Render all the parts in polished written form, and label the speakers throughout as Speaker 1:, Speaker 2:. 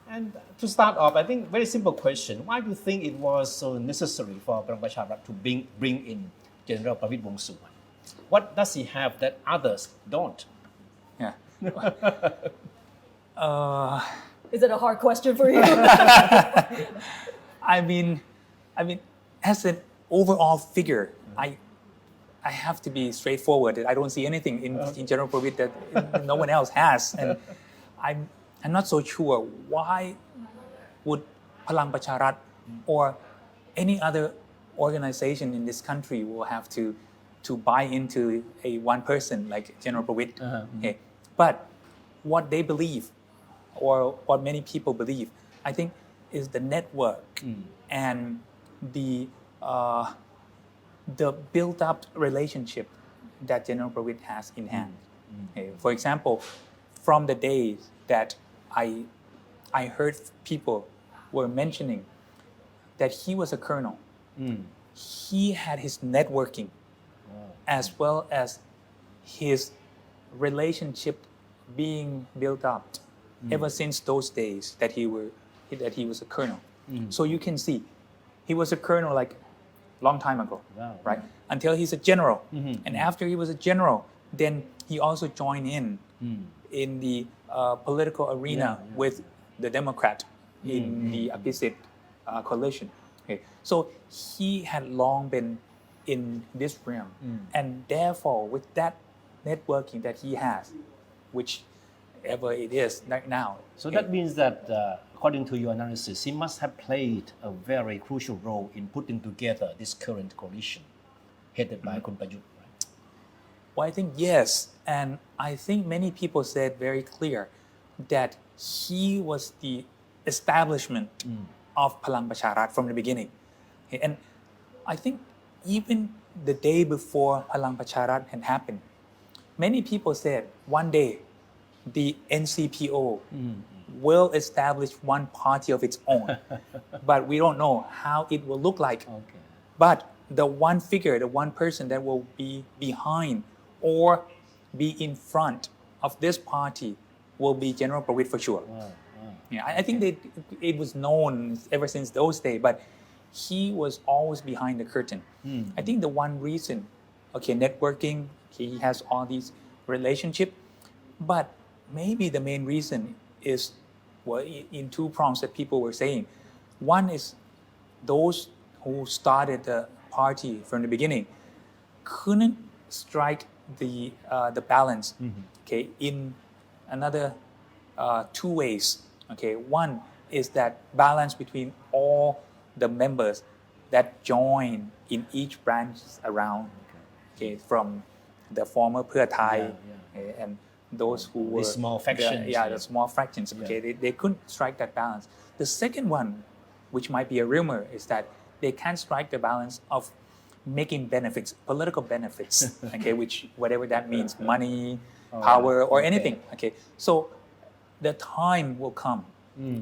Speaker 1: And to start off, I think very simple question. Why do you think it was so necessary for Palang Pracharat to bring in General Pravit Wongsuwan? What does he have that others don't?
Speaker 2: Yeah.
Speaker 3: Is it a hard question for you?
Speaker 2: I mean, as an overall figure, I have to be straightforward that I don't see anything in General Pravit that no one else has, and I'm not so sure why would Palang Pracharat or any other organization in this country will have to buy into a one person like General Pravit. Okay. But what they believe, or what many people believe, I think, is the network and the built-up relationship that General Pravit has in hand. Okay. For example, from the days that I heard people were mentioning that he was a colonel, he had his networking as well as his relationship being built up ever since those days that he was a colonel. So you can see he was a colonel like long time ago, right? Until he's a general, and after he was a general, then he also joined in the political arena with the Democrat in the Abhisit coalition. Okay, so he had long been in this realm, and therefore with that networking that he has, whichever it is right now.
Speaker 1: So that means that, according to your analysis, he must have played a very crucial role in putting together this current coalition headed by Kun Prayut, right?
Speaker 2: Well, I think yes, and I think many people said very clear that he was the establishment of Palang Pracharat from the beginning. Okay, and I think even the day before Palang Pracharat had happened, many people said one day the NCPO will establish one party of its own, but we don't know how it will look like.
Speaker 1: Okay.
Speaker 2: But the one figure, the one person that will be behind or be in front of this party will be General Pravit for sure. Yeah, I think it was known ever since those days, but he was always behind the curtain. I think the one reason, networking, he has all these relationships, but maybe the main reason is, well, in two prongs that people were saying. One is those who started the party from the beginning couldn't strike the balance, in another two ways. Okay, one is that balance between all the members that join in each branch around, from the former Pheu Thai and those who were
Speaker 1: the small factions.
Speaker 2: The small fractions. Okay, they couldn't strike that balance. The second one, which might be a rumor, is that they can't strike the balance of making benefits, political benefits. Okay, which whatever that means, money, power, or anything. Okay, so the time will come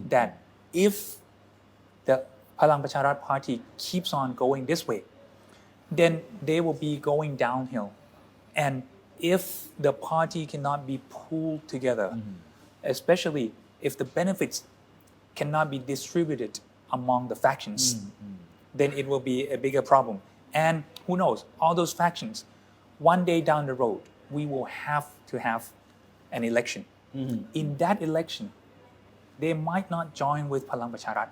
Speaker 2: that if the Palang Pracharat party keeps on going this way, then they will be going downhill. And if the party cannot be pulled together, especially if the benefits cannot be distributed among the factions, then it will be a bigger problem. And who knows, all those factions, one day down the road, we will have to have an election. In that election, they might not join with Palang Pracharat.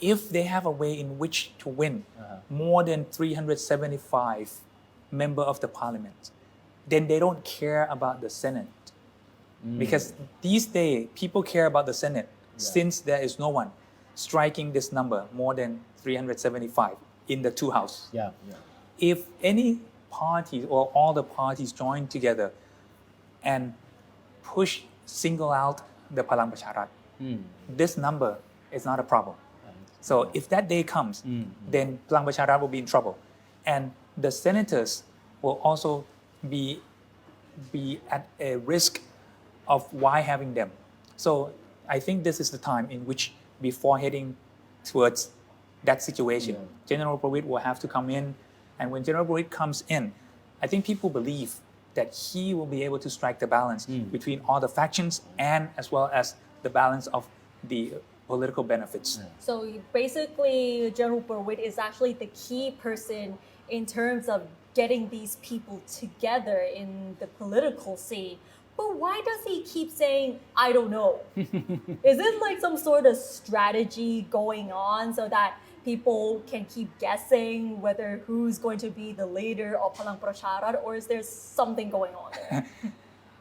Speaker 2: If they have a way in which to win more than 375 members of the parliament, then they don't care about the Senate. Because these days, people care about the Senate since there is no one striking this number more than 375 in the two houses. If any party or all the parties join together and single out the Palang Pracharat, this number is not a problem. So if that day comes, then Palang Pracharat will be in trouble. And the senators will also be at a risk of why having them. So I think this is the time in which, before heading towards that situation, General Pravit will have to come in. And when General Pravit comes in, I think people believe that he will be able to strike the balance between all the factions and as well as the balance of the political benefits.
Speaker 3: So basically, General Berwitt is actually the key person in terms of getting these people together in the political scene. But why does he keep saying, I don't know? Is it like some sort of strategy going on so that people can keep guessing whether who's going to be the leader of Palang Pracharat, or is there something going on there?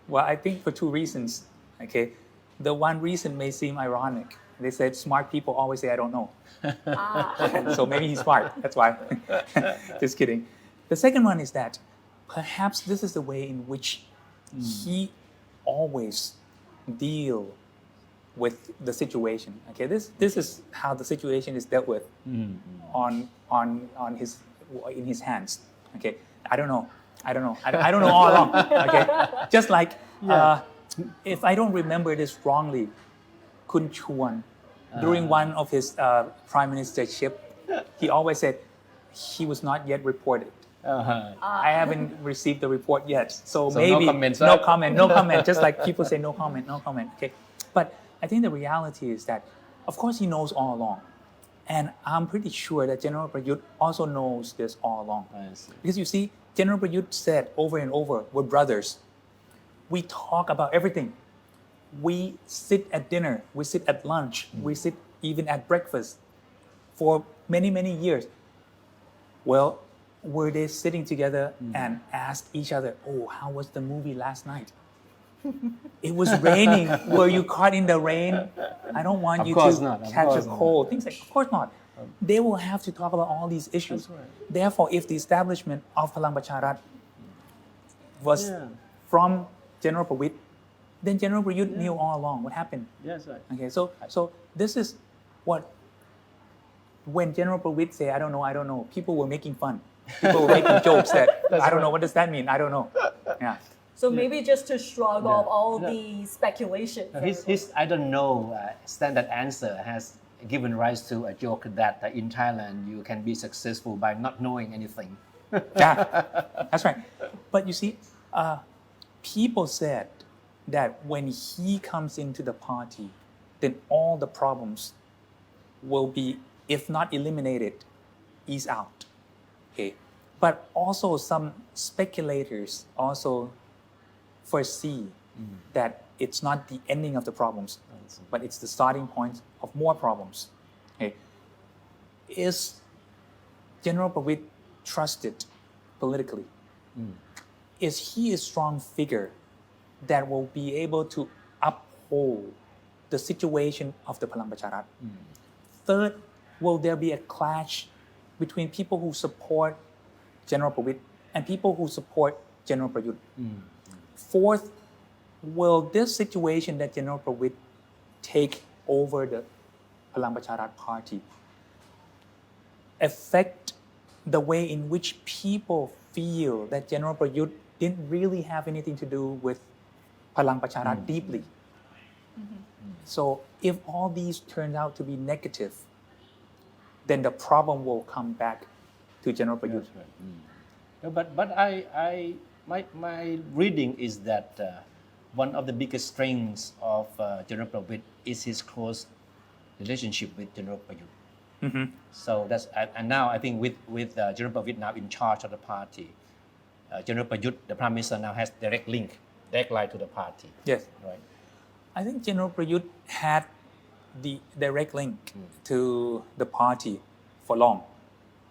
Speaker 2: Well, I think for two reasons. Okay, the one reason may seem ironic. They said smart people always say, I don't know. So maybe he's smart. That's why. Just kidding. The second one is that perhaps this is the way in which he always deal with the situation. Okay, this is how the situation is dealt with on his in his hands. Okay, I don't know. I don't know all along. Okay, just like if I don't remember this wrongly, Kun Chuan, during one of his prime ministership, he always said he was not yet reported. I haven't received the report yet, so maybe no comment. Just like people say no comment. Okay, but I think the reality is that, of course, he knows all along, and I'm pretty sure that General Prayut also knows this all along. Because you see, General Prayut said over and over, we're brothers. We talk about everything. We sit at dinner, we sit at lunch, we sit even at breakfast for many, many years. Well, were they sitting together and asked each other, oh, how was the movie last night? It was raining. Were you caught in the rain? I don't want you to catch a cold. Things like, of course not. They will have to talk about all these issues. Therefore, if the establishment of Palang Pracharat was from General Pravitt, then General Prayut knew all along what happened.
Speaker 1: Yes, right.
Speaker 2: Okay, so this is what, when General Pravitt say, I don't know, people were making fun. People were making jokes that, I don't know, what does that mean? I don't know. Yeah.
Speaker 3: So maybe just to shrug off all the speculation.
Speaker 1: His I don't know standard answer has given rise to a joke that in Thailand you can be successful by not knowing anything.
Speaker 2: Yeah, that's right. But you see, people said that when he comes into the party, then all the problems will be, if not eliminated, ease out. Okay, but also some speculators also foresee that it's not the ending of the problems, but it's the starting point of more problems. Okay, is General Pravitt trusted politically? Is he a strong figure that will be able to uphold the situation of the Palang Pracharat? Third, will there be a clash between people who support General Pravitt and people who support General Prayut? Fourth, will this situation that General Pravitt take over the Palang Pracharat party affect the way in which people feel that General Prayut didn't really have anything to do with Palang Pracharat deeply? So if all these turn out to be negative, then the problem will come back to General Prayut.
Speaker 1: But my reading is that one of the biggest strengths of General Pravitt is his close relationship with General Prayut. So that's, and now I think with General Pravitt now in charge of the party, General Prayut, the Prime Minister, now has direct line to the party.
Speaker 2: Yes.
Speaker 1: Right.
Speaker 2: I think General Prayut had the direct link to the party for long.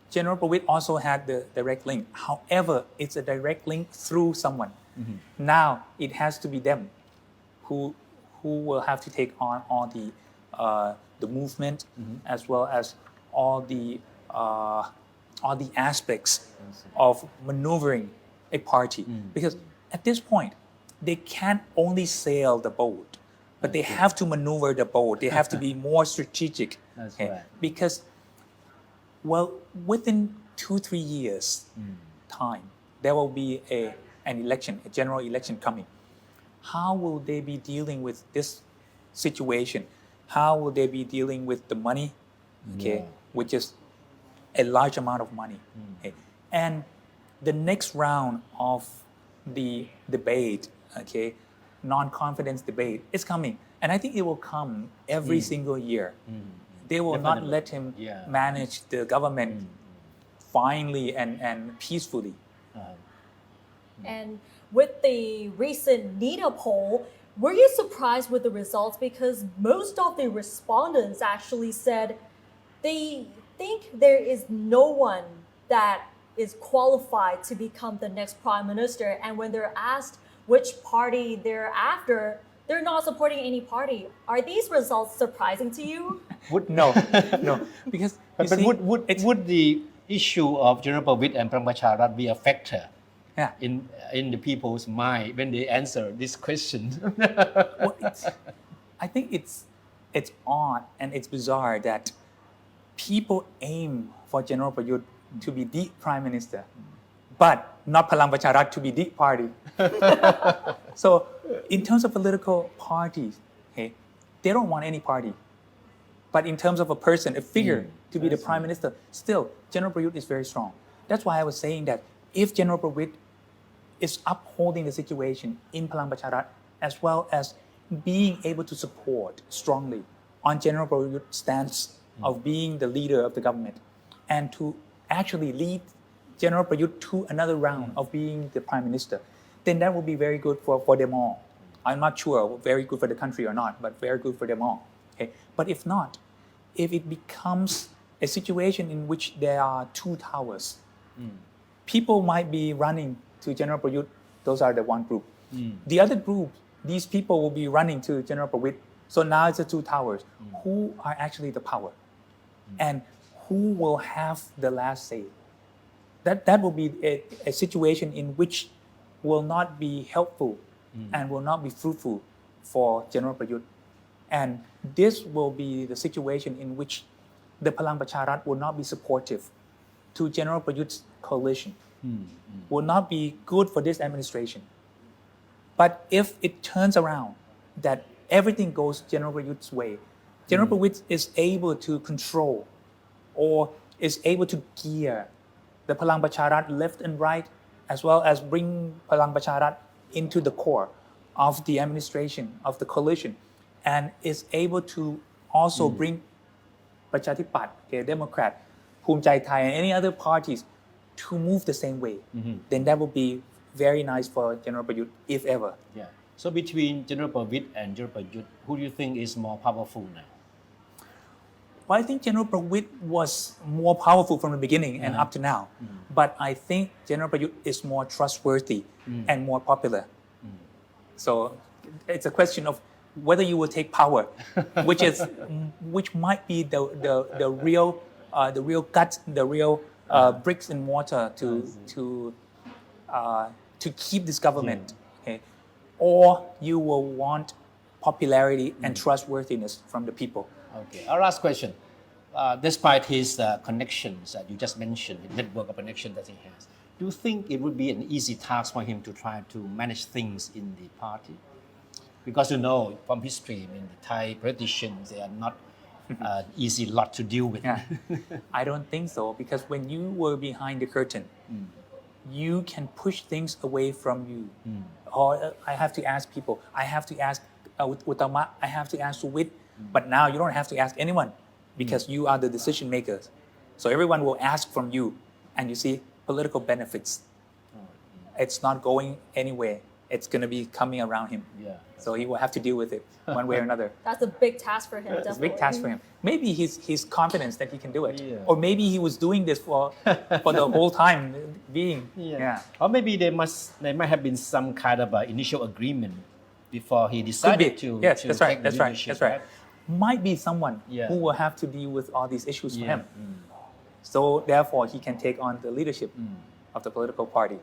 Speaker 2: General Pravitt also had the direct link. However, it's a direct link through someone. Now it has to be them who will have to take on all the movement as well as all the aspects of maneuvering a party. Because at this point, they can't only sail the boat, but they have to maneuver the boat. They have to be more strategic.
Speaker 1: That's right.
Speaker 2: Because, well, within 2-3 years time, there will be an election, a general election coming. How will they be dealing with this situation? How will they be dealing with the money, which is a large amount of money? Okay? And the next round of the debate, non-confidence debate, is coming. And I think it will come every single year. They will not
Speaker 1: Definitely.
Speaker 2: let him
Speaker 1: Yeah.
Speaker 2: manage the government finely and peacefully.
Speaker 3: And with the recent NIDA poll, were you surprised with the results? Because most of the respondents actually said they think there is no one that is qualified to become the next prime minister. And when they're asked which party they're after, they're not supporting any party. Are these results surprising to you?
Speaker 2: No, because
Speaker 1: But,
Speaker 2: you see,
Speaker 1: would the issue of General Pravit and Prambacharat be a factor
Speaker 2: yeah.
Speaker 1: in the people's mind when they answer this question?
Speaker 2: Well, I think it's odd and it's bizarre that people aim for General Prayut to be the prime minister, but not Palang Pracharat to be the party. So, in terms of political parties, okay, they don't want any party. But in terms of a person, a figure to be the prime minister, still, General Prayut is very strong. That's why I was saying that if General Prayut is upholding the situation in Palang Pracharat, as well as being able to support strongly on General Prayut's stance of being the leader of the government, and to actually lead General Prayut to another round of being the prime minister, then that will be very good for them all. I'm not sure very good for the country or not, but very good for them all. Okay? But if not, if it becomes a situation in which there are two towers, people might be running to General Prayut. Those are the one group. The other group, these people will be running to General Pravit. So now it's the two towers. Who are actually the power? And who will have the last say? That will be a situation in which will not be helpful and will not be fruitful for General Prayut. And this will be the situation in which the Palang Pracharat will not be supportive to General Prayut's coalition, will not be good for this administration. But if it turns around that everything goes General Prayut's way, General Prayut is able to control or is able to gear the Palang Pracharat left and right, as well as bring Palang Pracharat into the core of the administration of the coalition, and is able to also bring Prachatipat, Democrat, Phumchai Thai, and any other parties to move the same way, then that would be very nice for General Prayut, if ever.
Speaker 1: Yeah. So between General Pravit and General Prayut, who do you think is more powerful now?
Speaker 2: Well, I think General Prayut was more powerful from the beginning and up to now. But I think General Prayut is more trustworthy and more popular. So it's a question of whether you will take power, which might be the real guts, the real bricks and mortar to keep this government, okay? Or you will want popularity and trustworthiness from the people.
Speaker 1: Okay. Our last question. Despite his connections that you just mentioned, the network of connection that he has, do you think it would be an easy task for him to try to manage things in the party? Because you know from history, I mean, the Thai politicians, they are not easy lot to deal with.
Speaker 2: Yeah. I don't think so, because when you were behind the curtain, you can push things away from you. Or I have to ask people, I have to ask Uttama, I have to ask Suwit, but now you don't have to ask anyone because you are the decision makers. So everyone will ask from you, and you see political benefits. It's not going anywhere. It's going to be coming around him.
Speaker 1: Yeah.
Speaker 2: So he will have to deal with it one way or another.
Speaker 3: That's a big task for him, definitely.
Speaker 2: It's a big task for him. Maybe he's confident that he can do it.
Speaker 1: Yeah.
Speaker 2: Or maybe he was doing this for the whole time being. Yeah.
Speaker 1: Or maybe there might have been some kind of initial agreement before he decided to
Speaker 2: Yes,
Speaker 1: to
Speaker 2: that's
Speaker 1: take
Speaker 2: right.
Speaker 1: the
Speaker 2: That's right.
Speaker 1: leadership,
Speaker 2: That's right. Might be someone
Speaker 1: Yeah.
Speaker 2: who will have to deal with all these issues for
Speaker 1: Yeah.
Speaker 2: him. So therefore, he can take on the leadership of the political party.